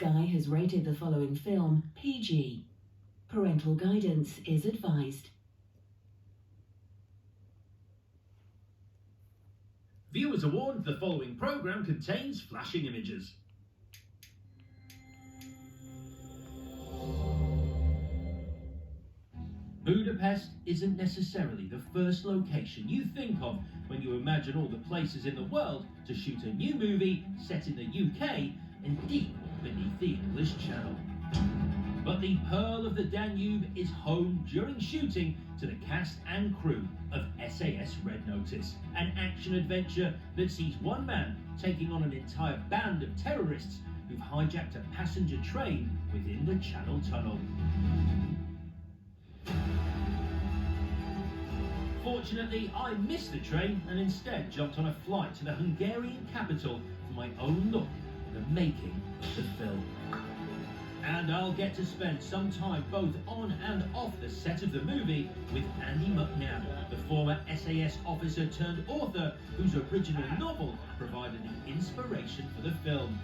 Sky has rated the following film PG. Parental guidance is advised. Viewers are warned the following programme contains flashing images. Budapest isn't necessarily the first location you think of when you imagine all the places in the world to shoot a new movie set in the UK and deep beneath the English Channel. But the Pearl of the Danube is home during shooting to the cast and crew of SAS Red Notice, an action-adventure that sees one man taking on an entire band of terrorists who've hijacked a passenger train within the Channel Tunnel. Fortunately, I missed the train and instead jumped on a flight to the Hungarian capital for my own look at the making of the film. And I'll get to spend some time both on and off the set of the movie with Andy McNabb, the former SAS officer turned author whose original novel provided the inspiration for the film.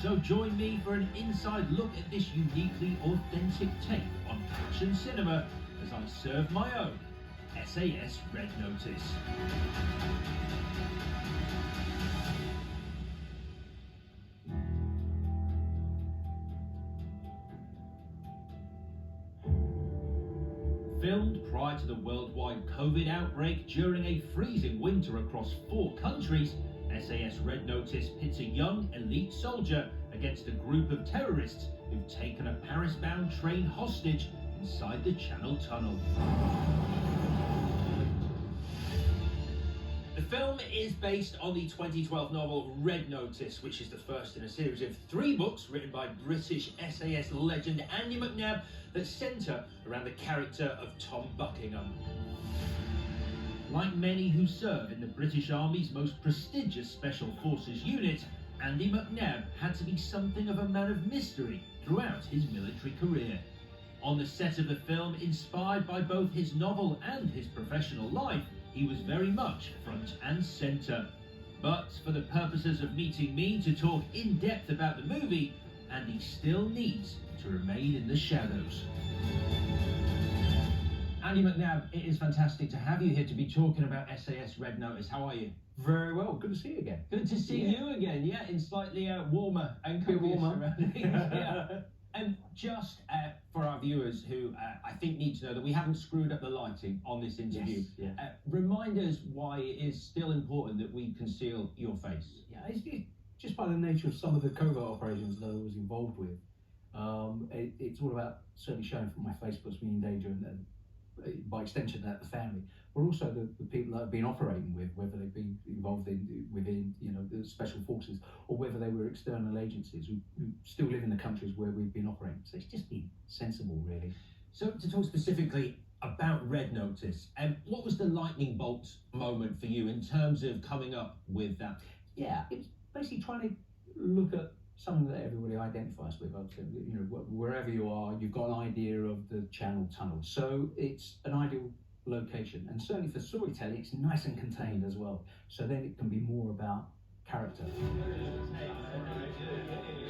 So join me for an inside look at this uniquely authentic take on action cinema as I serve my own SAS Red Notice. Filmed prior to the worldwide COVID outbreak during a freezing winter across 4 countries, SAS Red Notice pits a young elite soldier against a group of terrorists who've taken a Paris-bound train hostage inside the Channel Tunnel. The film is based on the 2012 novel Red Notice, which is the first in a series of 3 books written by British SAS legend Andy McNabb that centre around the character of Tom Buckingham. Like many who serve in the British Army's most prestigious Special Forces unit, Andy McNabb had to be something of a man of mystery throughout his military career. On the set of the film, inspired by both his novel and his professional life, he was very much front and centre. But for the purposes of meeting me to talk in depth about the movie, Andy still needs to remain in the shadows. Andy McNabb, it is fantastic to have you here to be talking about SAS Red Notice. How are you? Very well. Good to see you again. Good to see you again. Yeah, in slightly warmer and comfier surroundings. Yeah. And just for our viewers who I think need to know that we haven't screwed up the lighting on this interview, yes, yeah. Remind us why it is still important that we conceal your face. Yeah, it's just by the nature of some of the covert operations that I was involved with. It's all about certainly showing my face puts me in danger, and by extension that the family, but also the people that I've been operating with, whether they've been involved within the special forces or whether they were external agencies who still live in the countries where we've been operating. So it's just been sensible, really. So to talk specifically about Red Notice, what was the lightning bolt moment for you in terms of coming up with that? Yeah, it's basically trying to look at something that everybody identifies with. Wherever you are, you've got an idea of the Channel Tunnel. So it's an ideal location. And certainly for storytelling, it's nice and contained as well. So then it can be more about character.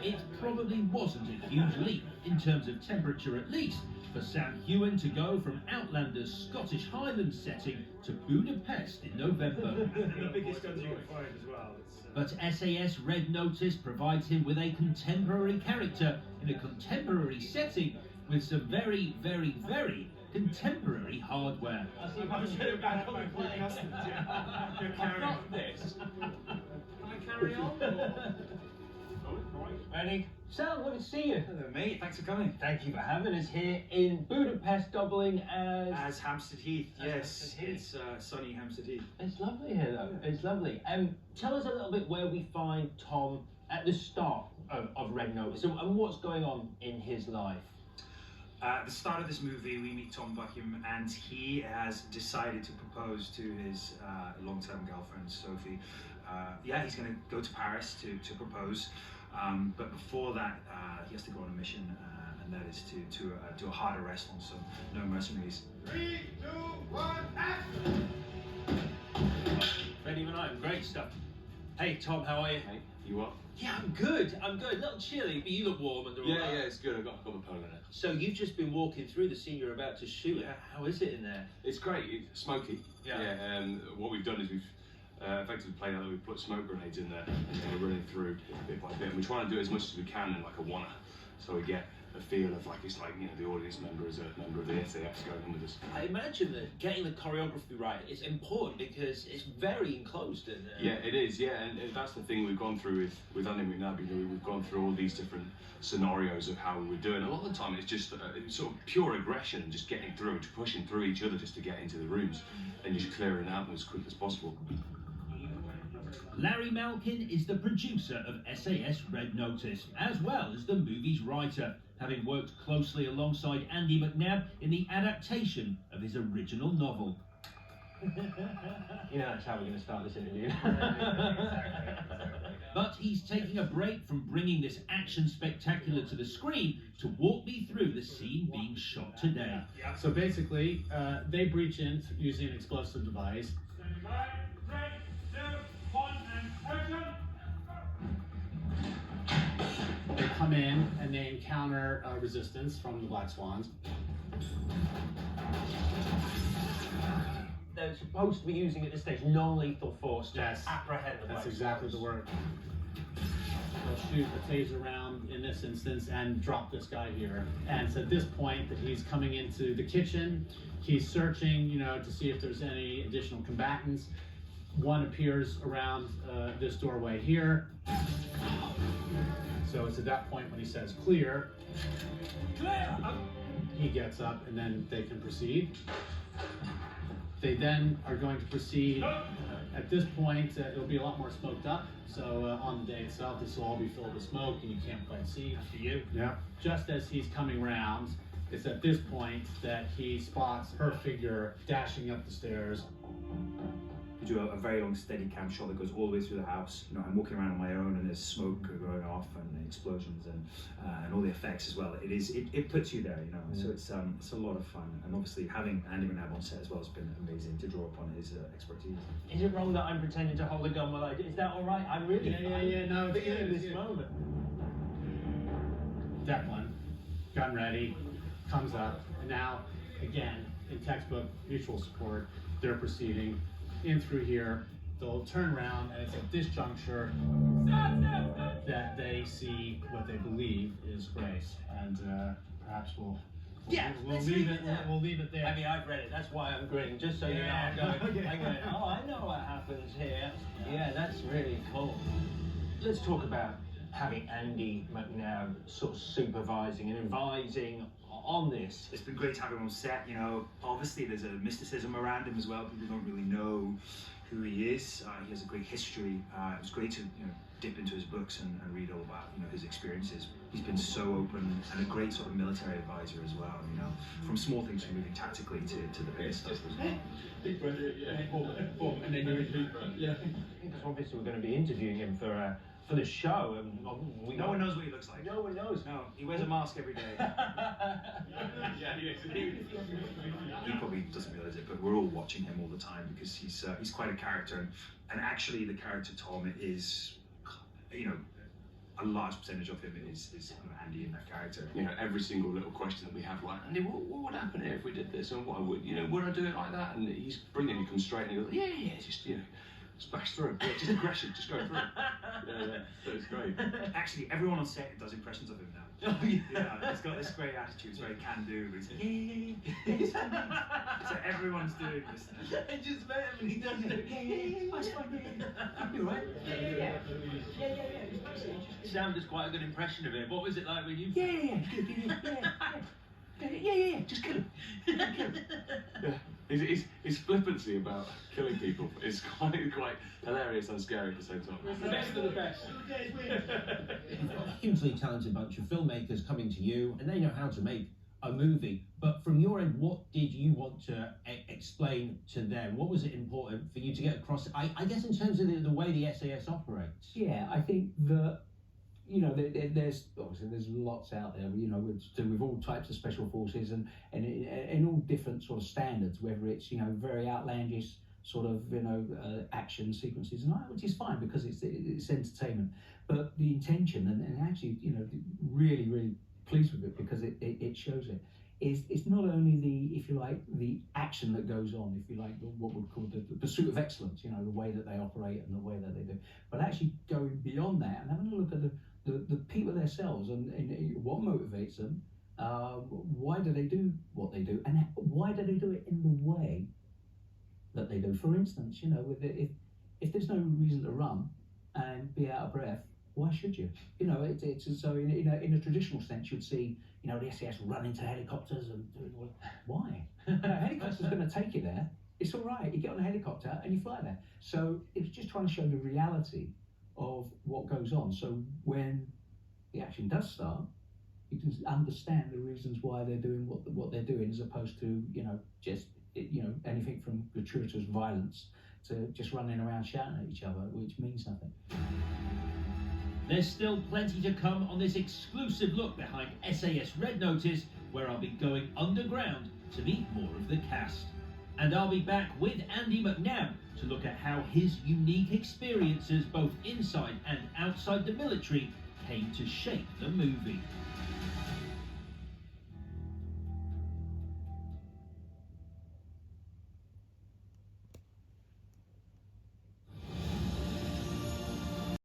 It probably wasn't a huge leap, in terms of temperature at least, for Sam Heughan to go from Outlander's Scottish Highlands setting to Budapest in November. The biggest guns you can find as well. But SAS Red Notice provides him with a contemporary character in a contemporary setting with some very, very, very contemporary hardware. I'm going back on the plane. You're carrying on this. Can I carry on? Ready? Sam, lovely to see you. Hello, mate. Thanks for coming. Thank you for having us here in Budapest, doubling as Hampstead Heath. Yes, it's sunny Hampstead Heath. It's lovely here, though. It's lovely. Tell us a little bit where we find Tom at the start of Red Notice and what's going on in his life. At the start of this movie, we meet Tom Buckingham, and he has decided to propose to his long-term girlfriend, Sophie. He's going to go to Paris to propose. But before that, he has to go on a mission, and that is to do a hard arrest on some known mercenaries. 3, 2, 1, action! Ready when I'm. Great stuff. Hey, Tom, how are you? Hey, You are? Yeah, I'm good. I'm good. A little chilly, but you look warm under all Yeah, that. yeah, it's good. I've got my polo now. So you've just been walking through the scene you're about to shoot. How is it in there? It's great. It's smoky. Yeah. And what we've done is we've effectively played out that we've put smoke grenades in there, and then we're running through bit by bit. And we're trying to do it as much as we can in like a wanna, so we get a feel of like it's like, you know, the audience member is a member of the SAS going on with us. I imagine that getting the choreography right is important because it's very enclosed in there. Yeah, it is. Yeah, and that's the thing we've gone through with Andy McNabb. You know, we've gone through all these different scenarios of how we were doing. A lot of the time, it's just sort of pure aggression and just getting through, just pushing through each other just to get into the rooms and just clearing out as quick as possible. Larry Malkin is the producer of SAS Red Notice, as well as the movie's writer, having worked closely alongside Andy McNabb in the adaptation of his original novel. You know that's how we're going to start this interview. But he's taking a break from bringing this action spectacular to the screen to walk me through the scene being shot today. So basically, they breach in using an explosive device. They come in and they encounter resistance from the Black Swans. They're supposed to be using at this stage non-lethal force to Yes. apprehend the That's Black exactly the Swans. word. They'll shoot a taser round in this instance and drop this guy here. And it's at this point that he's coming into the kitchen. He's searching, you know, to see if there's any additional combatants. One appears around this doorway here. So it's at that point when he says clear. Clear! He gets up and then they can proceed. They then are going to proceed. At this point, it'll be a lot more smoked up. So on the day itself, this will all be filled with smoke and you can't quite see. For you? Yeah. Just as he's coming round, it's at this point that he spots her figure dashing up the stairs. We do a very long steady cam shot that goes all the way through the house. You know, I'm walking around on my own and there's smoke going off and explosions and all the effects as well. It puts you there, you know. So it's a lot of fun, and obviously having Andy McNabb on set as well has been amazing to draw upon his expertise. Is it wrong that I'm pretending to hold a gun while I do? Is that all right? I'm really No, it's feeling good, this moment. That one, gun ready, comes up, and now again in textbook mutual support, they're proceeding in through here. They'll turn around, and it's at this juncture that they see what they believe is Grace, and perhaps we'll leave it there. I mean, I've read it. That's why I'm grinning, just so you know. I'm going, oh, I know what happens here. Yeah, that's really cool. Let's talk about having Andy McNabb sort of supervising and advising on this. It's been great to have him on set. You know, obviously there's a mysticism around him as well. People don't really know who he is. He has a great history. It was great to dip into his books and read all about his experiences. He's been so open and a great sort of military advisor as well. You know, from small things from moving tactically to the bigger stuff as well. Big breath, yeah. Boom, and then you're in deep breath. Yeah. Because obviously we're going to be interviewing him for the show, and no one knows what he looks like. No one knows. No, he wears a mask every day. He probably doesn't realise it, but we're all watching him all the time because he's quite a character, and actually the character Tom is, a large percentage of him is Andy in that character. You know, every single little question that we have, like, Andy, what would happen here if we did this, and why would I do it like that? And he's brilliant. He comes straight and he goes, yeah, just smash through. Yeah, just aggression, just go through. Yeah, so it's great. Actually, everyone on set does impressions of him now. Oh, yeah. Yeah, he's got this great attitude. It's very can-do. But he's so everyone's doing this now. I just met him and he does it. Yeah, that's fine. You right? Yeah. You sounded quite a good impression of him. What was it like when you... Yeah, just kill him. Yeah. His flippancy about killing people is quite hilarious and scary at the same time. The best of the best. Hugely talented bunch of filmmakers coming to you, and they know how to make a movie. But from your end, what did you want to explain to them? What was it important for you to get across? I guess in terms of the way the SAS operates. Yeah, I think that there's obviously there's lots out there, with all types of special forces and in all different sort of standards, whether it's very outlandish sort of action sequences, and which is fine because it's entertainment. But the intention and actually really pleased with it because it shows it. It's not only the, if you like, the action that goes on, if you like, what we'd call the pursuit of excellence, the way that they operate and the way that they do, but actually going beyond that and having a look at the people themselves and what motivates them, why do they do what they do, and why do they do it in the way that they do. For instance, if there's no reason to run and be out of breath, why should you? It's so in a traditional sense, you'd see the SAS run into helicopters and doing all that. Why? A helicopter's going to take you there. It's all right. You get on a helicopter and you fly there. So it's just trying to show the reality of what goes on. So when the action does start, you can understand the reasons why they're doing what they're doing, as opposed to just anything from gratuitous violence to just running around shouting at each other, which means nothing. There's still plenty to come on this exclusive look behind SAS Red Notice, where I'll be going underground to meet more of the cast. And I'll be back with Andy McNab to look at how his unique experiences both inside and outside the military came to shape the movie.